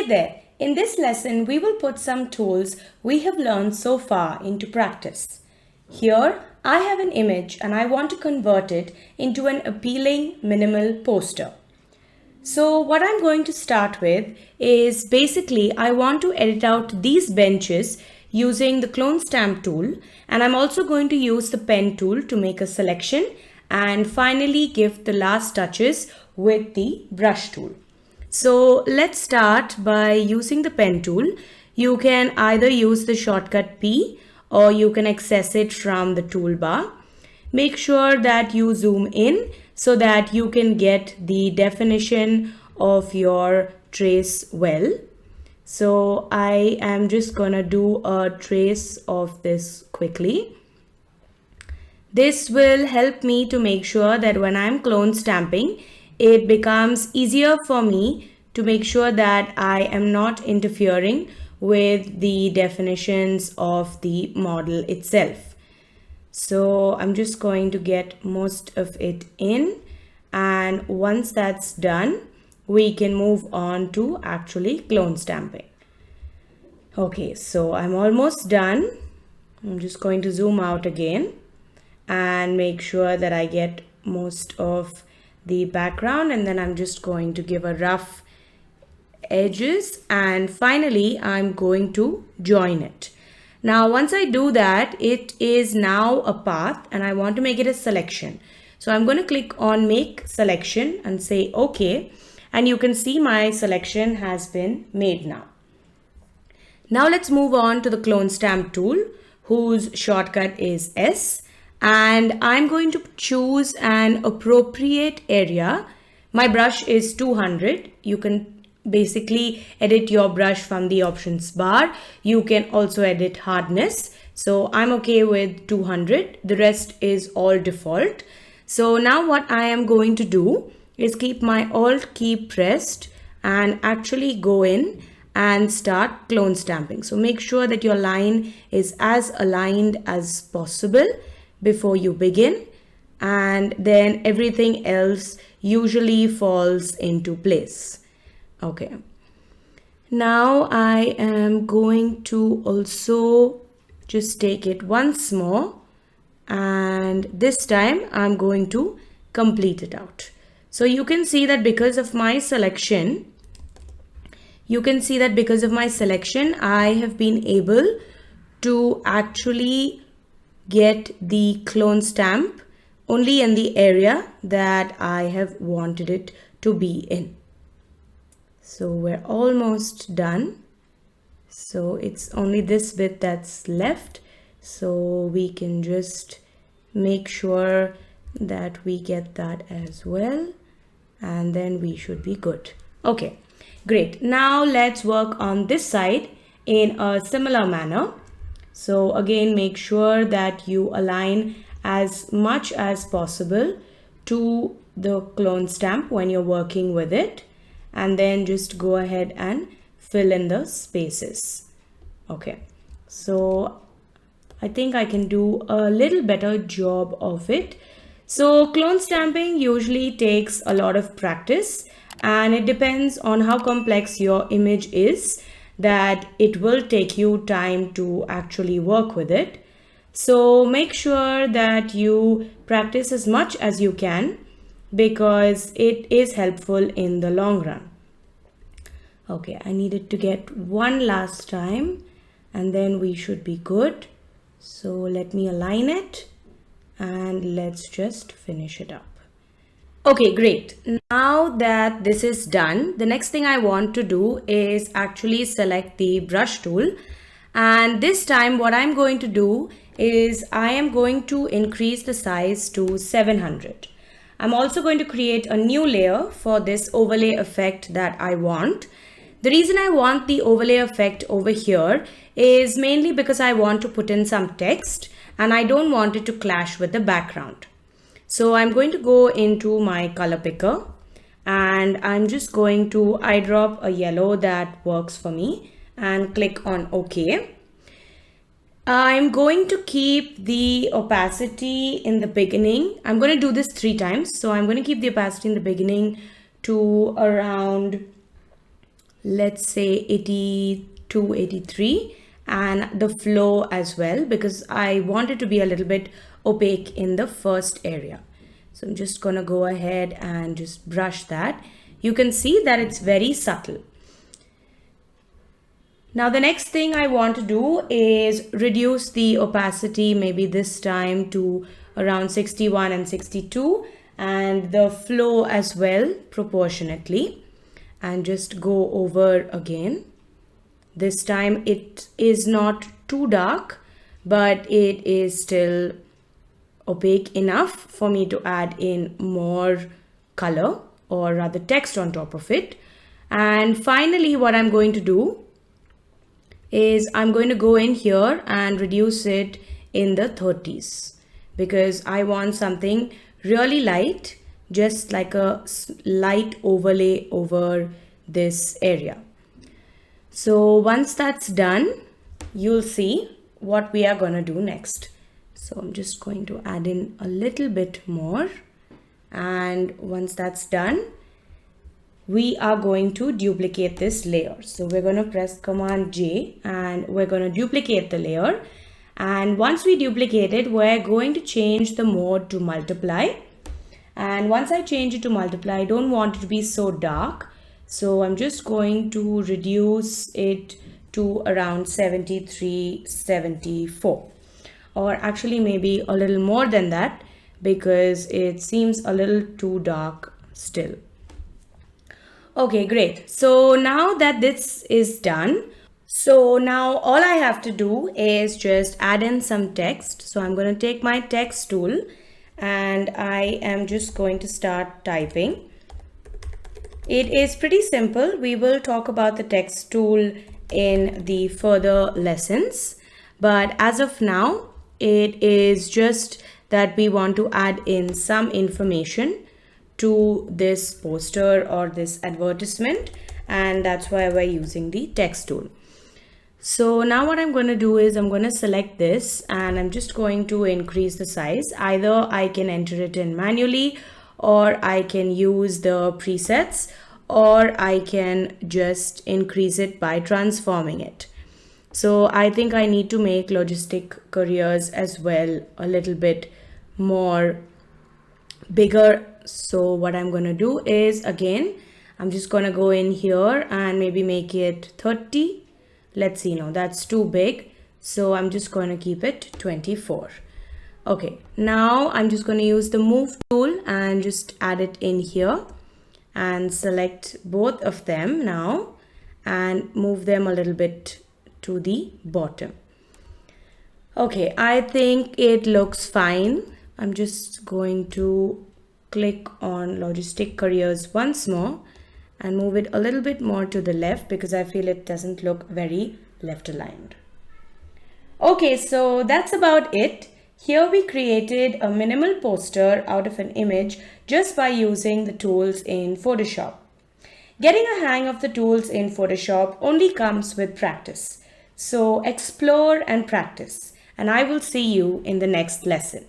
Hey there! In this lesson, we will put some tools we have learned so far into practice. Here, I have an image and I want to convert it into an appealing minimal poster. So what I'm going to start with is basically I want to edit out these benches using the clone stamp tool, and I'm also going to use the pen tool to make a selection and finally give the last touches with the brush tool. So let's start by using the pen tool. You can either use the shortcut P or you can access it from the toolbar. Make sure that you zoom in so that you can get the definition of your trace well. So I am just gonna do a trace of this quickly. This will help me to make sure that when I'm clone stamping, it becomes easier for me to make sure that I am not interfering with the definitions of the model itself. So I'm just going to get most of it in, and once that's done, we can move on to actually clone stamping. Okay, so I'm almost done. I'm just going to zoom out again and make sure that I get most of the background, and then I'm just going to give a rough edges, and finally I'm going to join it. Now once I do that, it is now a path and I want to make it a selection. So I'm going to click on make selection and say OK, and you can see my selection has been made now. Now let's move on to the clone stamp tool, whose shortcut is S. And I'm going to choose an appropriate area. My brush is 200. You can basically edit your brush from the options bar. You can also edit hardness. So I'm okay with 200. The rest is all default. So now what I am going to do is keep my Alt key pressed and actually go in and start clone stamping. So make sure that your line is as aligned as possible before you begin, and then everything else usually falls into place. Okay, now I am going to also just take it once more, and this time I'm going to complete it out. So you can see that because of my selection, I have been able to actually get the clone stamp only in the area that I have wanted it to be in. So we're almost done. So it's only this bit that's left. So we can just make sure that we get that as well, and then we should be good. Okay, great. Now let's work on this side in a similar manner. So again, make sure that you align as much as possible to the clone stamp when you're working with it, and then just go ahead and fill in the spaces. Okay, so I think I can do a little better job of it. So clone stamping usually takes a lot of practice, and it depends on how complex your image is that it will take you time to actually work with it. So make sure that you practice as much as you can, because it is helpful in the long run. Okay, I needed to get one last time and then we should be good. So let me align it and let's just finish it up. Okay, great. Now that this is done, the next thing I want to do is actually select the brush tool. And this time what I'm going to do is I am going to increase the size to 700. I'm also going to create a new layer for this overlay effect that I want. The reason I want the overlay effect over here is mainly because I want to put in some text and I don't want it to clash with the background. So I'm going to go into my color picker and I'm just going to eyedrop a yellow that works for me and click on OK. I'm going to keep the opacity in the beginning. I'm going to do this 3 times. So I'm going to keep the opacity in the beginning to around let's say 82, 83, and the flow as well, because I want it to be a little bit opaque in the first area. So I'm just gonna go ahead and just brush that. You can see that it's very subtle. Now the next thing I want to do is reduce the opacity, maybe this time to around 61 and 62, and the flow as well proportionately, and just go over again. This time it is not too dark, but it is still opaque enough for me to add in more color, or rather text on top of it. And finally what I'm going to do is I'm going to go in here and reduce it in the 30s, because I want something really light, just like a light overlay over this area. So once that's done, you'll see what we are going to do next. So I'm just going to add in a little bit more, and once that's done, we are going to duplicate this layer. So we're going to press Command J and we're going to duplicate the layer. And once we duplicate it, we're going to change the mode to multiply. And once I change it to multiply, I don't want it to be so dark. So I'm just going to reduce it to around 73, 74. Or actually maybe a little more than that, because it seems a little too dark still. Okay, great. So now that this is done, so now all I have to do is just add in some text. So I'm going to take my text tool and I am just going to start typing. It is pretty simple. We will talk about the text tool in the further lessons, but as of now, it is just that we want to add in some information to this poster or this advertisement, and that's why we're using the text tool. So now what I'm going to do is I'm going to select this and I'm just going to increase the size. Either I can enter it in manually, or I can use the presets, or I can just increase it by transforming it. So I think I need to make Logistic Careers as well a little bit more bigger. So what I'm going to do is, again, I'm just going to go in here and maybe make it 30. Let's see, no, that's too big. So I'm just going to keep it 24. Okay, now I'm just going to use the move tool and just add it in here and select both of them now and move them a little bit to the bottom. Okay, I think it looks fine. I'm just going to click on Logistic Careers once more and move it a little bit more to the left, because I feel it doesn't look very left aligned. Okay, so that's about it. Here we created a minimal poster out of an image just by using the tools in Photoshop. Getting a hang of the tools in Photoshop only comes with practice. So explore and practice, and I will see you in the next lesson.